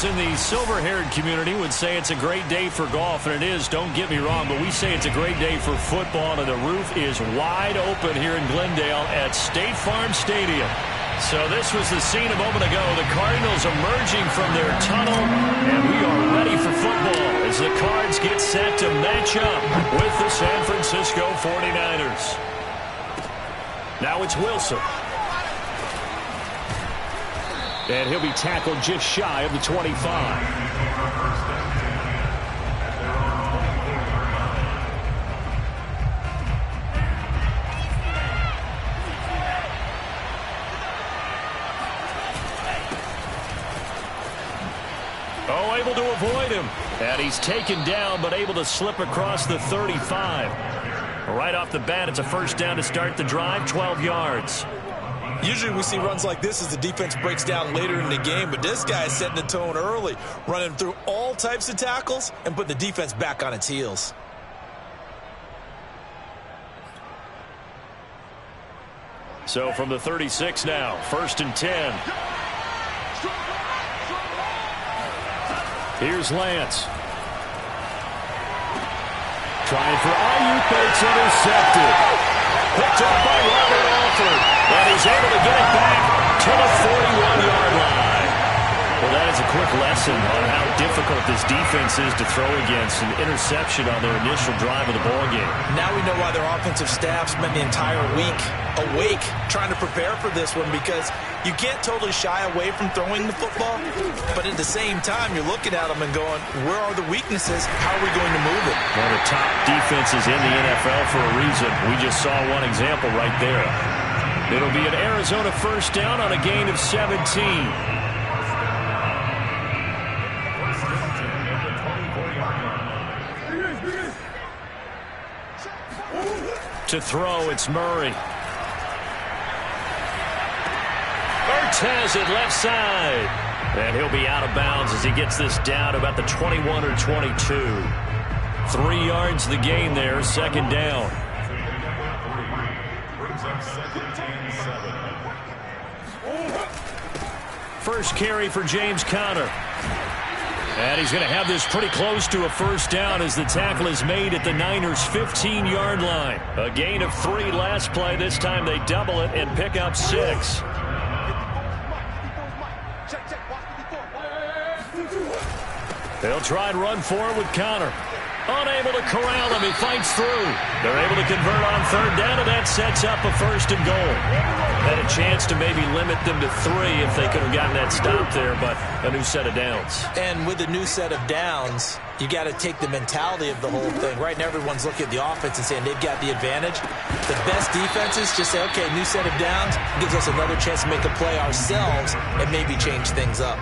Those in the silver-haired community would say it's a great day for golf, and it is, don't get me wrong, but we say it's a great day for football, and the roof is wide open here in Glendale at State Farm Stadium. So this was the scene a moment ago. The Cardinals emerging from their tunnel, and we are ready for football as the Cards get set to match up with the San Francisco 49ers. Now it's Wilson. And he'll be tackled just shy of the 25. Oh, able to avoid him. And he's taken down, but able to slip across the 35. Right off the bat, it's a first down to start the drive, 12 yards. Usually we see runs like this as the defense breaks down later in the game, but this guy is setting the tone early, running through all types of tackles and putting the defense back on its heels. So from the 36 now, 1st and 10. Here's Lance. Trying for Ayuk, but it's intercepted. Picked up by Robert Alford, and he's able to get it back to the 41-yard line. Well, that is a quick lesson on how difficult this defense is to throw against. An interception on their initial drive of the ballgame. Now we know why their offensive staff spent the entire week awake trying to prepare for this one, because you can't totally shy away from throwing the football, but at the same time you're looking at them and going, where are the weaknesses? How are we going to move it? One of the top defenses in the NFL for a reason. We just saw one example right there. It'll be an Arizona first down on a gain of 17. To throw, it's Murray. Has it left side. And he'll be out of bounds as he gets this down to about the 21 or 22. 3 yards the gain there, second down. First carry for James Conner. And he's going to have this pretty close to a first down as the tackle is made at the Niners' 15-yard line. A gain of 3 last play. This time they double it and pick up 6. They'll try and run forward with Conner. Unable to corral him. He fights through. They're able to convert on third down, and that sets up a first and goal. Had a chance to maybe limit them to 3 if they could have gotten that stop there, but a new set of downs. And with a new set of downs, you got to take the mentality of the whole thing. Right now, everyone's looking at the offense and saying they've got the advantage. The best defenses just say, okay, new set of downs gives us another chance to make a play ourselves and maybe change things up.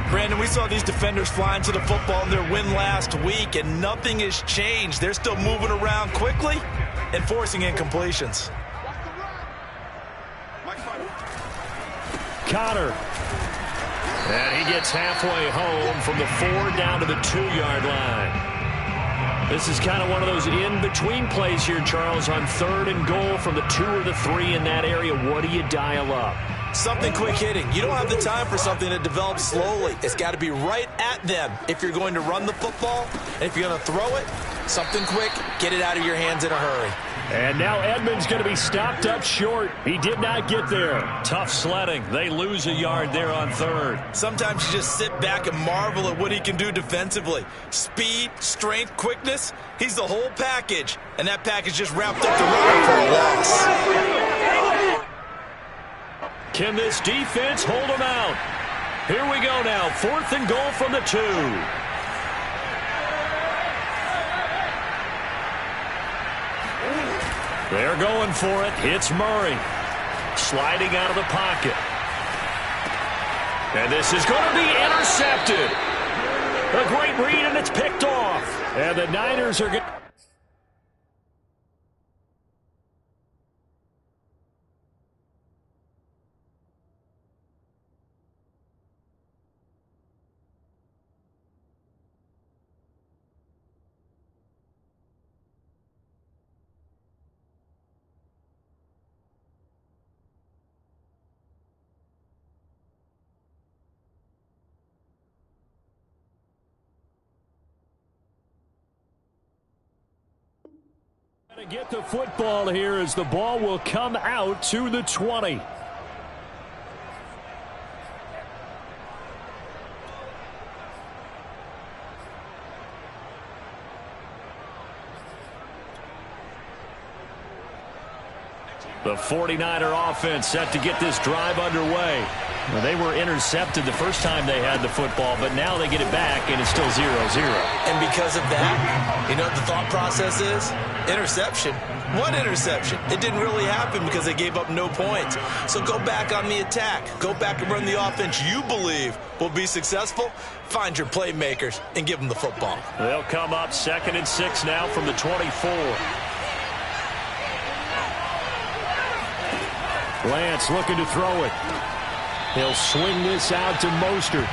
Brandon, we saw these defenders flying to the football in their win last week, and nothing has changed. They're still moving around quickly and forcing incompletions. Conner. And he gets halfway home from the 4 down to the 2-yard line. This is kind of one of those in-between plays here, Charles, on 3rd and goal from the 2 or the 3 in that area. What do you dial up? Something quick hitting. You don't have the time for something that develops slowly. It's got to be right at them if you're going to run the football. And if you're going to throw it, something quick, get it out of your hands in a hurry. And now Edmonds going to be stopped up short. He did not get there. Tough sledding. They lose a yard there on 3rd. Sometimes you just sit back and marvel at what he can do defensively. Speed, strength, quickness. He's the whole package. And that package just wrapped up the runner for a loss. Can this defense hold them out? Here we go now. 4th and goal from the 2. They're going for it. It's Murray. Sliding out of the pocket. And this is going to be intercepted. A great read, and it's picked off. And the Niners are going to... To get the football here as the ball will come out to the 20. The 49er offense set to get this drive underway. Well, they were intercepted the first time they had the football, but now they get it back, and it's still 0-0. And because of that, you know what the thought process is? Interception. What interception? It didn't really happen because they gave up no points. So go back on the attack. Go back and run the offense you believe will be successful. Find your playmakers and give them the football. They'll come up 2nd and 6 now from the 24. Lance looking to throw it. He'll swing this out to Mostert.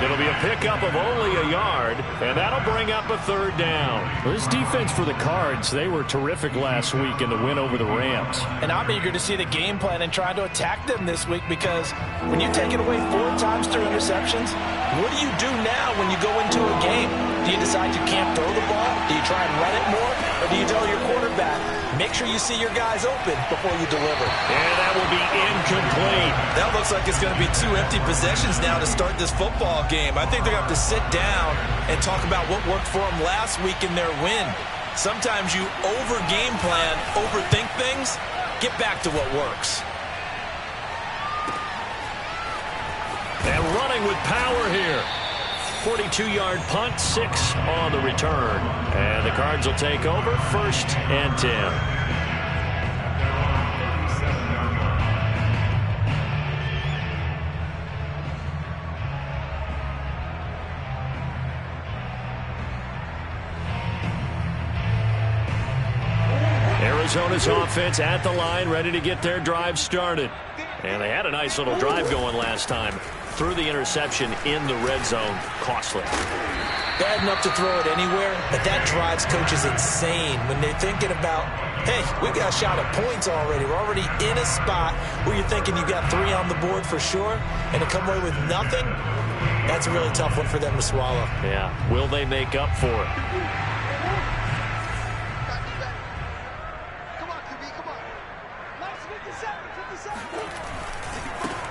It'll be a pickup of only a yard, and that'll bring up a 3rd down. This defense for the Cards, they were terrific last week in the win over the Rams. And I'm eager to see the game plan and try to attack them this week, because when you take it away 4 times through interceptions, what do you do now when you go into a game? Do you decide you can't throw the ball? Do you try and run it more? Or do you tell your quarterback, make sure you see your guys open before you deliver? And that will be incomplete. That looks like it's going to be 2 empty possessions now to start this football game. I think they're going to have to sit down and talk about what worked for them last week in their win. Sometimes you over-game plan, overthink things. Get back to what works. And running with power here. 42-yard punt, 6 on the return. And the Cards will take over 1st and 10. Arizona's offense at the line, ready to get their drive started. And they had a nice little drive going last time. Threw the interception in the red zone. Costly. Bad enough to throw it anywhere, but that drives coaches insane when they're thinking about, hey, we got a shot at points already. We're already in a spot where you're thinking you got 3 on the board for sure, and to come away with nothing, that's a really tough one for them to swallow. Yeah. Will they make up for it?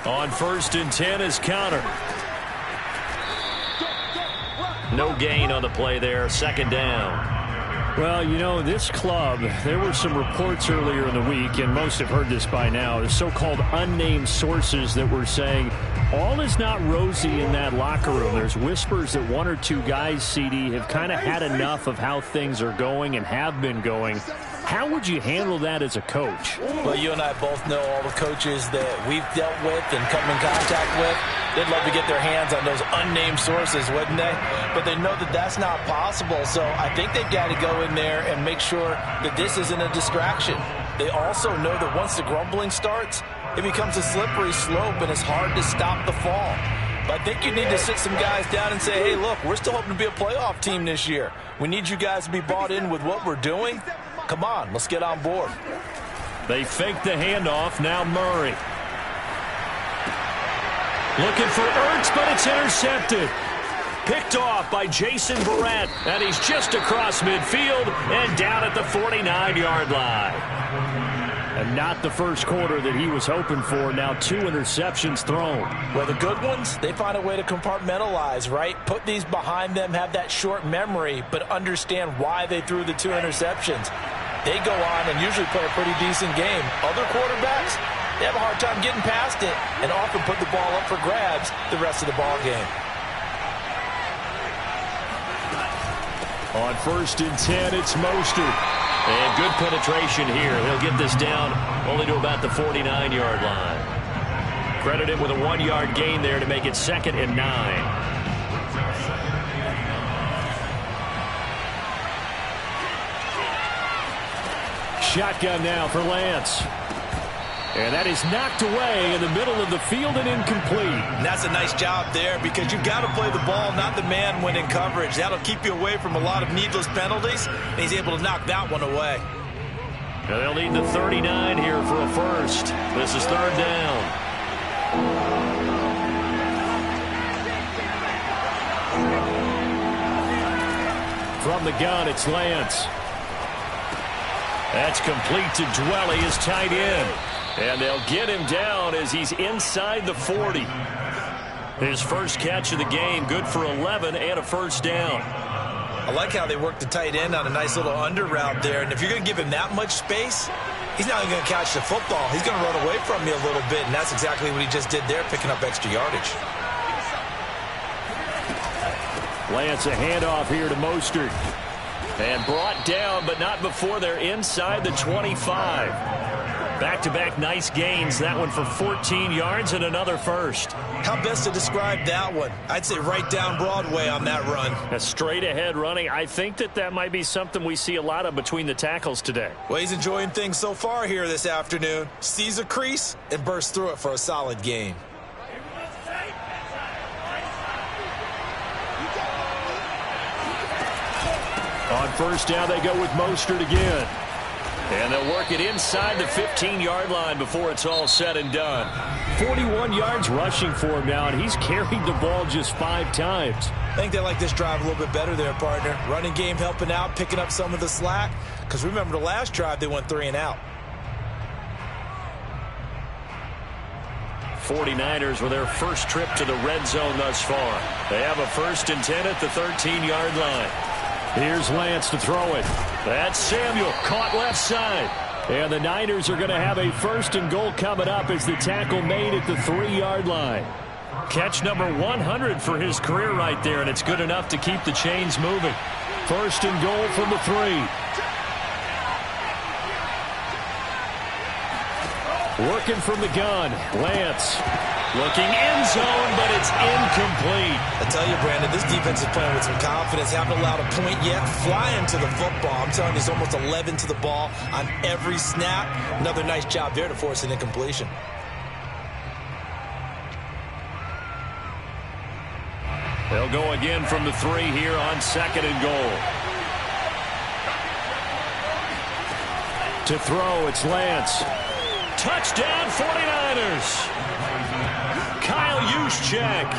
On 1st and 10 is counter. No gain on the play there. 2nd down. Well, you know, this club, there were some reports earlier in the week, and most have heard this by now, the so-called unnamed sources that were saying all is not rosy in that locker room. There's whispers that 1 or 2 guys, CD, have kind of had enough of how things are going and have been going. How would you handle that as a coach? Well, you and I both know all the coaches that we've dealt with and come in contact with. They'd love to get their hands on those unnamed sources, wouldn't they? But they know that that's not possible, so I think they've got to go in there and make sure that this isn't a distraction. They also know that once the grumbling starts, it becomes a slippery slope, and it's hard to stop the fall. But I think you need to sit some guys down and say, hey, look, we're still hoping to be a playoff team this year. We need you guys to be bought in with what we're doing. Come on, let's get on board. They fake the handoff. Now Murray. Looking for Ertz, but it's intercepted. Picked off by Jason Verrett, and he's just across midfield and down at the 49-yard line. And not the first quarter that he was hoping for. Now 2 interceptions thrown. Well, the good ones, they find a way to compartmentalize, right? Put these behind them, have that short memory, but understand why they threw the 2 interceptions. They go on and usually play a pretty decent game. Other quarterbacks, they have a hard time getting past it and often put the ball up for grabs the rest of the ball game. On 1st and 10, it's Mostert. And good penetration here. He'll get this down only to about the 49-yard line. Credit him with a 1-yard gain there to make it 2nd and 9. Shotgun now for Lance. And that is knocked away in the middle of the field and incomplete. And that's a nice job there, because you've got to play the ball, not the man when in coverage. That'll keep you away from a lot of needless penalties, and he's able to knock that one away. Now they'll need the 39 here for a first. This is 3rd down. From the gun, it's Lance. That's complete to Dwelly, his tight end. And they'll get him down as he's inside the 40. His first catch of the game, good for 11 and a first down. I like how they work the tight end on a nice little under route there. And if you're going to give him that much space, he's not even going to catch the football. He's going to run away from you a little bit, and that's exactly what he just did there, picking up extra yardage. Lance, a handoff here to Mostert. And brought down, but not before they're inside the 25. Back-to-back nice gains. That one for 14 yards and another first. How best to describe that one? I'd say right down Broadway on that run. A straight-ahead running. I think that might be something we see a lot of between the tackles today. Well, he's enjoying things so far here this afternoon. Sees a crease and bursts through it for a solid gain. On first down, they go with Mostert again. And they'll work it inside the 15-yard line before it's all said and done. 41 yards rushing for him now, and he's carried the ball just 5 times. I think they like this drive a little bit better there, partner. Running game helping out, picking up some of the slack. Because remember the last drive, they went 3 and out. 49ers with their first trip to the red zone thus far. They have a 1st and 10 at the 13-yard line. Here's Lance to throw it. That's Samuel, caught left side. And the Niners are going to have a 1st and goal coming up as the tackle made at the 3-yard line. Catch number 100 for his career right there, and it's good enough to keep the chains moving. 1st and goal from the 3. Working from the gun, Lance. Looking end zone, but it's incomplete. I tell you, Brandon, this defense is playing with some confidence. Haven't allowed a point yet. Flying to the football. I'm telling you, there's almost 11 to the ball on every snap. Another nice job there to force an incompletion. They'll go again from the 3 here on 2nd and goal. To throw, it's Lance. Touchdown, 49ers. Kyle Juszczyk,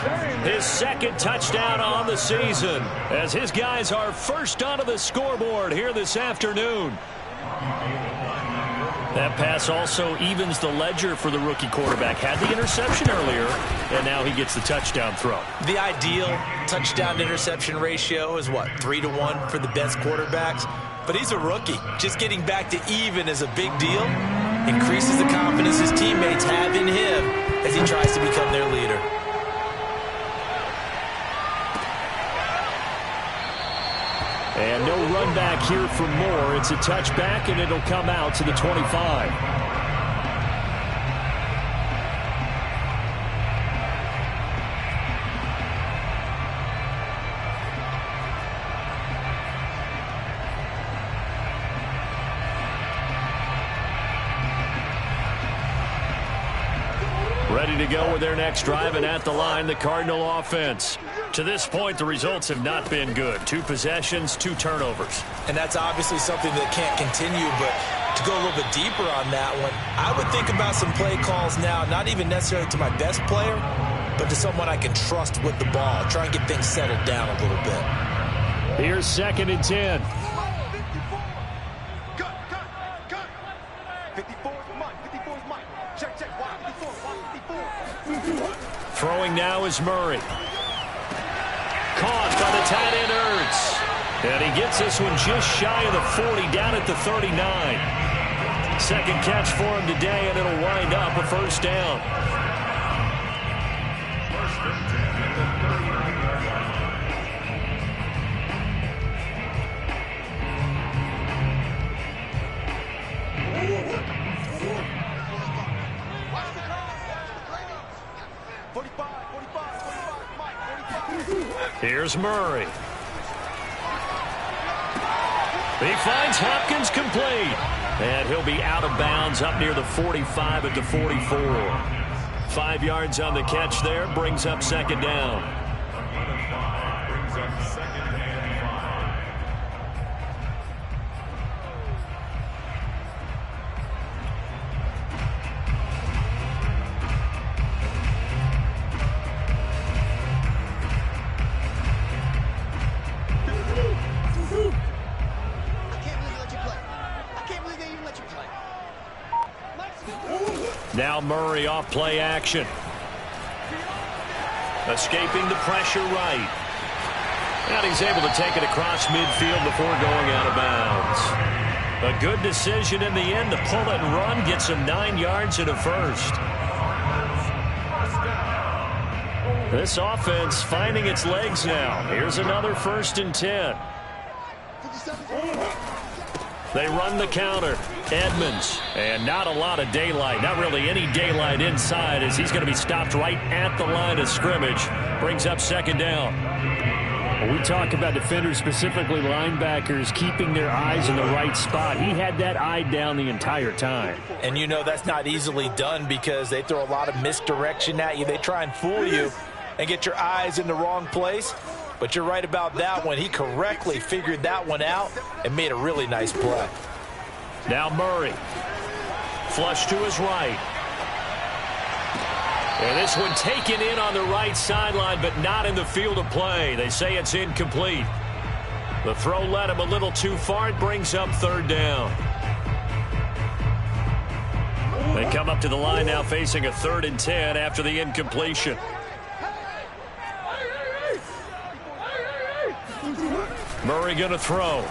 his 2nd touchdown on the season, as his guys are first onto the scoreboard here this afternoon. That pass also evens the ledger for the rookie quarterback. Had the interception earlier, and now he gets the touchdown throw. The ideal touchdown-to-interception ratio is what, 3-to-1 for the best quarterbacks? But he's a rookie. Just getting back to even is a big deal. Increases the confidence his teammates have in him as he tries to become their leader. And no run back here for Moore. It's a touchback, and it'll come out to the 25. Ready to go with their next drive, and at the line, the Cardinal offense. To this point, the results have not been good. 2 possessions, 2 turnovers. And that's obviously something that can't continue, but to go a little bit deeper on that one, I would think about some play calls now, not even necessarily to my best player, but to someone I can trust with the ball. Try and get things settled down a little bit. Here's 2nd and 10. Throwing now is Murray. Caught by the tight end Ertz. And he gets this one just shy of the 40, down at the 39. 2nd catch for him today, and it'll wind up a 1st down. Here's Murray. He finds Hopkins complete. And he'll be out of bounds up near the 45 at the 44. 5 yards on the catch there, brings up 2nd down. Murray off play action. Escaping the pressure right. And he's able to take it across midfield before going out of bounds. A good decision in the end to pull it and run, get some 9 yards and a first. This offense finding its legs now. Here's another 1st and 10. They run the counter. Edmonds. And not a lot of daylight. Not really any daylight inside as he's going to be stopped right at the line of scrimmage. Brings up 2nd down. Well, we talk about defenders, specifically linebackers, keeping their eyes in the right spot. He had that eye down the entire time. And you know that's not easily done because they throw a lot of misdirection at you. They try and fool you and get your eyes in the wrong place. But you're right about that one. He correctly figured that one out and made a really nice play. Now Murray. Flush to his right. And this one taken in on the right sideline, but not in the field of play. They say it's incomplete. The throw led him a little too far. It brings up 3rd down. They come up to the line now facing a 3rd and 10 after the incompletion. Murray going to throw.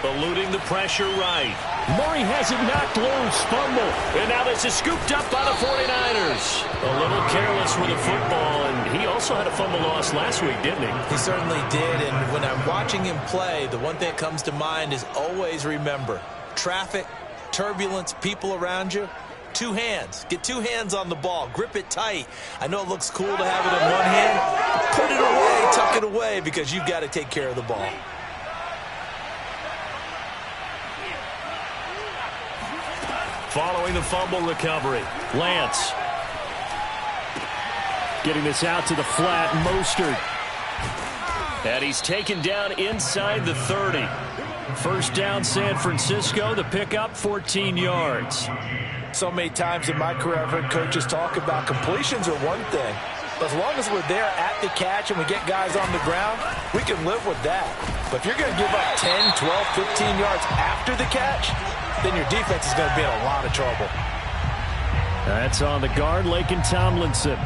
Eluding the pressure right. Murray has it knocked loose. Fumble. And now this is scooped up by the 49ers. A little careless with the football, and he also had a fumble loss last week, didn't he? He certainly did, and when I'm watching him play, the one thing that comes to mind is always remember, traffic, turbulence, people around you, 2 hands. Get 2 hands on the ball. Grip it tight. I know it looks cool to have it in one hand. Put it away, tuck it away, because you've got to take care of the ball. Following the fumble recovery, Lance. Getting this out to the flat, Mostert. And he's taken down inside the 30. 1st down San Francisco, the pickup 14 yards. So many times in my career I've heard coaches talk about completions are one thing. But as long as we're there at the catch and we get guys on the ground, we can live with that. But if you're going to give up 10, 12, 15 yards after the catch, then your defense is going to be in a lot of trouble. That's on the guard, Laken Tomlinson.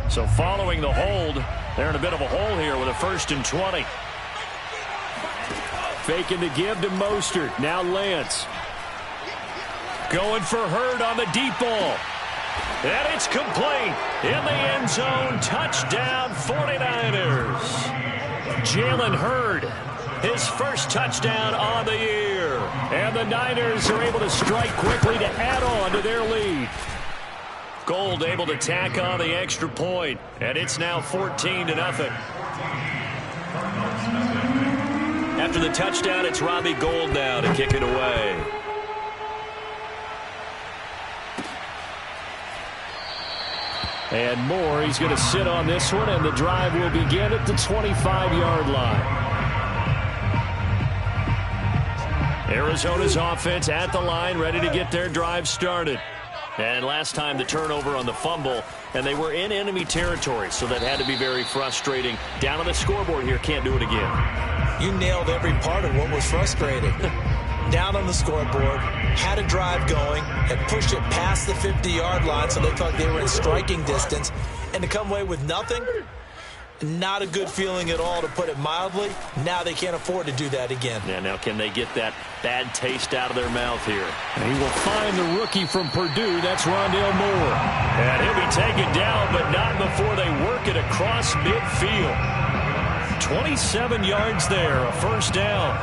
So following the hold, they're in a bit of a hole here with a 1st and 20. Faking the give to Mostert. Now Lance. Going for Hurd on the deep ball. And it's complete. In the end zone. Touchdown 49ers. Jalen Hurd. His 1st touchdown on the year. And the Niners are able to strike quickly to add on to their lead. Gold able to tack on the extra point. And it's now 14-0. After the touchdown, it's Robbie Gould now to kick it away. And Moore, he's going to sit on this one, and the drive will begin at the 25-yard line. Arizona's offense at the line, ready to get their drive started. And last time the turnover on the fumble, and they were in enemy territory, so that had to be very frustrating. Down on the scoreboard here, can't do it again. You nailed every part of what was frustrating. Down on the scoreboard, had a drive going, had pushed it past the 50-yard line so they felt they were in striking distance, and to come away with nothing, not a good feeling at all, to put it mildly. Now they can't afford to do that again. Yeah, now can they get that bad taste out of their mouth here? And he will find the rookie from Purdue. That's Rondale Moore. And he'll be taken down, but not before they work it across midfield. 27 yards there, a 1st down.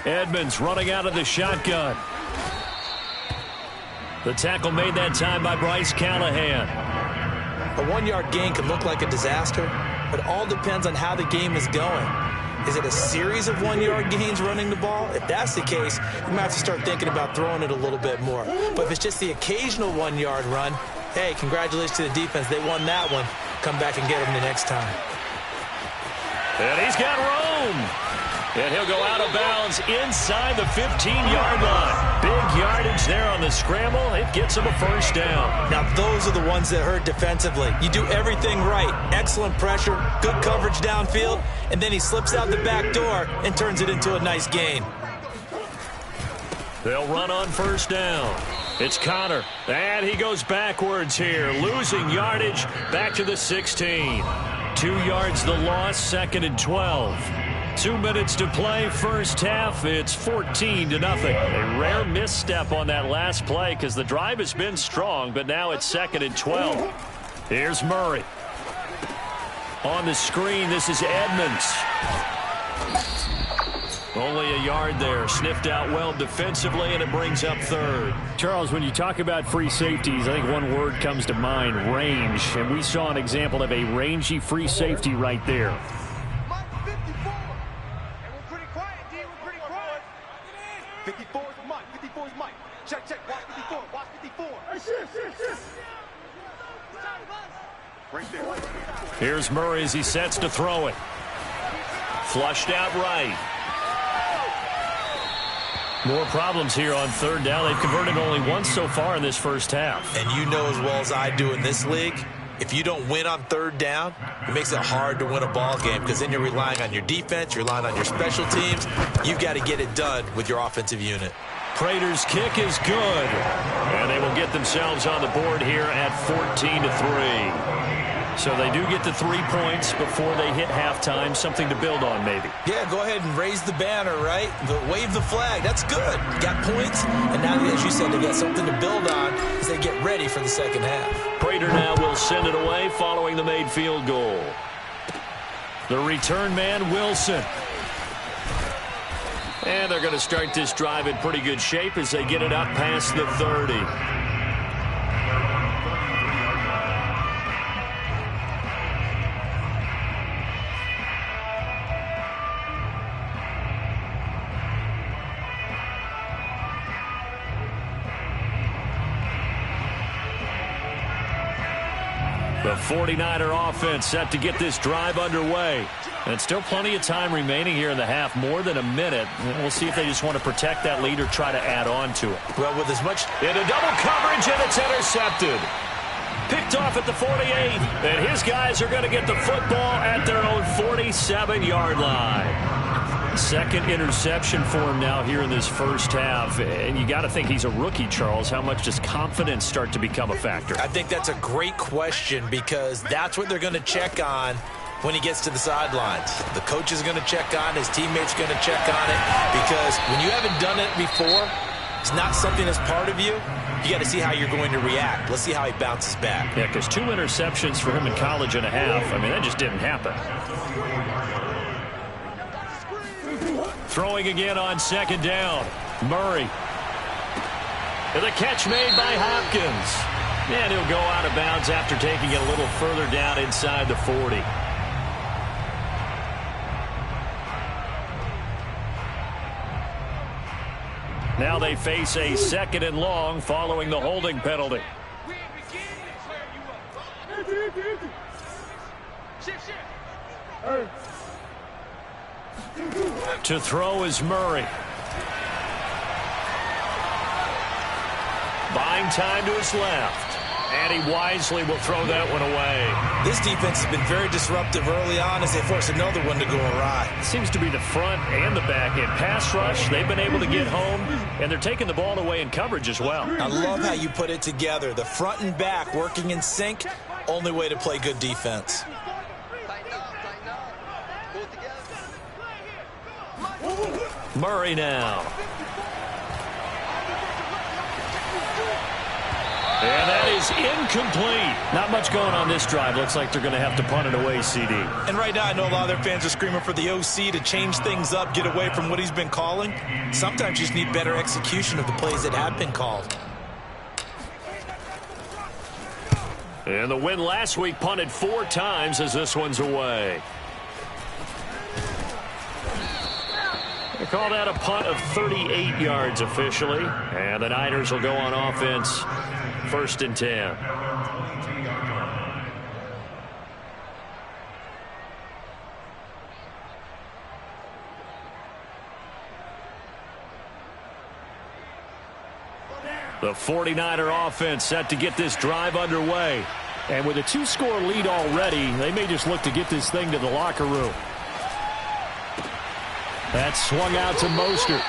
Edmonds running out of the shotgun. The tackle made that time by Bryce Callahan. A 1-yard gain can look like a disaster, but it all depends on how the game is going. Is it a series of 1-yard gains running the ball? If that's the case, you might have to start thinking about throwing it a little bit more. But if it's just the occasional 1-yard run, hey, congratulations to the defense. They won that one. Come back and get them the next time. And he's got room. And he'll go out of bounds inside the 15-yard line. Big yardage there on the scramble. It gets him a first down. Now, those are the ones that hurt defensively. You do everything right. Excellent pressure, good coverage downfield, and then he slips out the back door and turns it into a nice gain. They'll run on first down. It's Connor, and he goes backwards here, losing yardage back to the 16. 2 yards the loss, 2nd and 12. 2 minutes to play, first half. It's 14-0. A rare misstep on that last play because the drive has been strong, but now it's 2nd and 12. Here's Murray. On the screen, this is Edmonds. Only a yard there. Sniffed out well defensively, and it brings up 3rd. Charles, when you talk about free safeties, I think one word comes to mind, range. And we saw an example of a rangy free safety right there. 54 is Mike. 54 is Mike. Check, check. Watch 54. Watch 54. Right there. Here's Murray as he sets to throw it. Flushed out right. More problems here on 3rd down. They've converted only once so far in this first half. And you know as well as I do in this league, if you don't win on 3rd down, it makes it hard to win a ball game because then you're relying on your defense, you're relying on your special teams. You've got to get it done with your offensive unit. Prater's kick is good. And they will get themselves on the board here at 14-3. So they do get the 3 points before they hit halftime. Something to build on, maybe. Yeah, go ahead and raise the banner, right? Wave the flag. That's good. Got points, and now, as you said, they got something to build on as they get ready for the second half. Prater now will send it away following the made field goal. The return man, Wilson. And they're going to start this drive in pretty good shape as they get it up past the 30. The 49er offense set to get this drive underway. And still plenty of time remaining here in the half, more than a minute. We'll see if they just want to protect that lead or try to add on to it. Well, with as much... Into double coverage, and it's intercepted. Picked off at the 48. And his guys are going to get the football at their own 47-yard line. Second interception for him now here in this first half. And you got to think he's a rookie, Charles. How much does confidence start to become a factor? I think that's a great question because that's what they're going to check on when he gets to the sidelines. The coach is going to check on, his teammates going to check on it, because when you haven't done it before, it's not something that's part of you. You got to see how you're going to react. Let's see how he bounces back. Yeah, because 2 interceptions for him in college and a half. I mean, that just didn't happen. Throwing again on second down. Murray. And the catch made by Hopkins. And he'll go out of bounds after taking it a little further down inside the 40. Now they face a 2nd and long following the holding penalty. To throw is Murray. Buying time to his left. And he wisely will throw that one away. This defense has been very disruptive early on as they force another one to go awry. It seems to be the front and the back end. Pass rush, they've been able to get home, and they're taking the ball away in coverage as well. I love how you put it together. The front and back working in sync, only way to play good defense. Murray now. And that is incomplete. Not much going on this drive. Looks like they're going to have to punt it away, CD. And right now, I know a lot of their fans are screaming for the OC to change things up, get away from what he's been calling. Sometimes you just need better execution of the plays that have been called. And the win last week punted 4 times as this one's away. They call that a punt of 38 yards officially. And the Niners will go on offense, 1st and 10. The 49er offense set to get this drive underway. And with a 2-score lead already, they may just look to get this thing to the locker room. That's swung out to Mostert.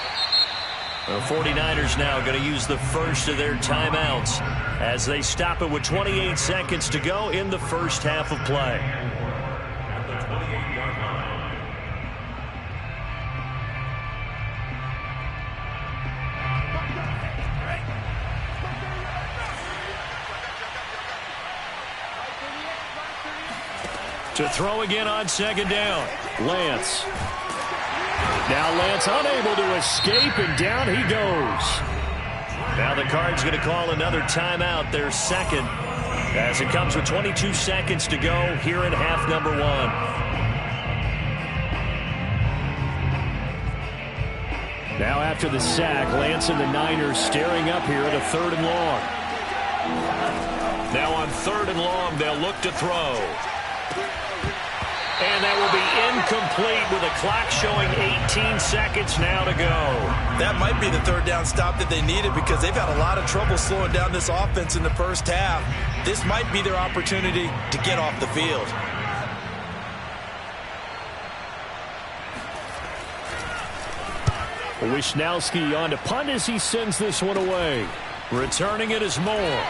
The 49ers now going to use the first of their timeouts as they stop it with 28 seconds to go in the first half of play. To throw again on second down. Lance. Now Lance unable to escape, and down he goes. Now the Cards going to call another timeout, their second, as it comes with 22 seconds to go here in half number 1. Now after the sack, Lance and the Niners staring up here at a 3rd and long. Now on 3rd and long, they'll look to throw. And that will be incomplete with a clock showing 18 seconds now to go. That might be the 3rd down stop that they needed because they've had a lot of trouble slowing down this offense in the first half. This might be their opportunity to get off the field. Wisnowski on to punt as he sends this one away. Returning it is Moore.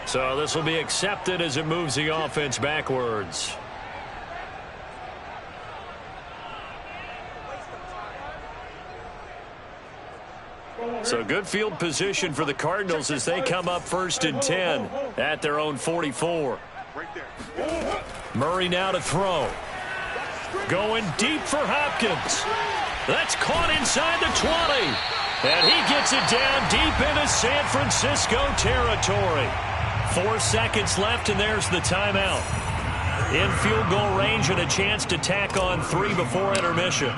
So this will be accepted as it moves the offense backwards. So good field position for the Cardinals as they come up 1st and 10 at their own 44. Murray now to throw. Going deep for Hopkins. That's caught inside the 20. And he gets it down deep into San Francisco territory. 4 seconds left, and there's the timeout. In field goal range and a chance to tack on 3 before intermission.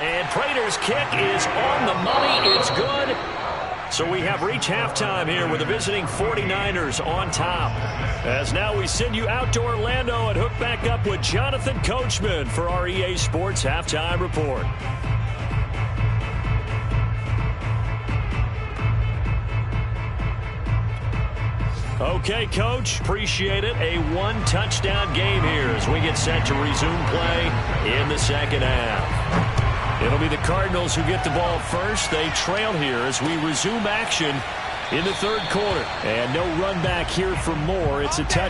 And Prater's kick is on the money. It's good. So we have reached halftime here with the visiting 49ers on top. As now we send you out to Orlando and hook back up with Jonathan Coachman for our EA Sports Halftime Report. Okay, Coach, appreciate it. A 1-touchdown game here as we get set to resume play in the second half. It'll be the Cardinals who get the ball first. They trail here as we resume action in the 3rd quarter. And no run back here for Moore. It's a touchdown.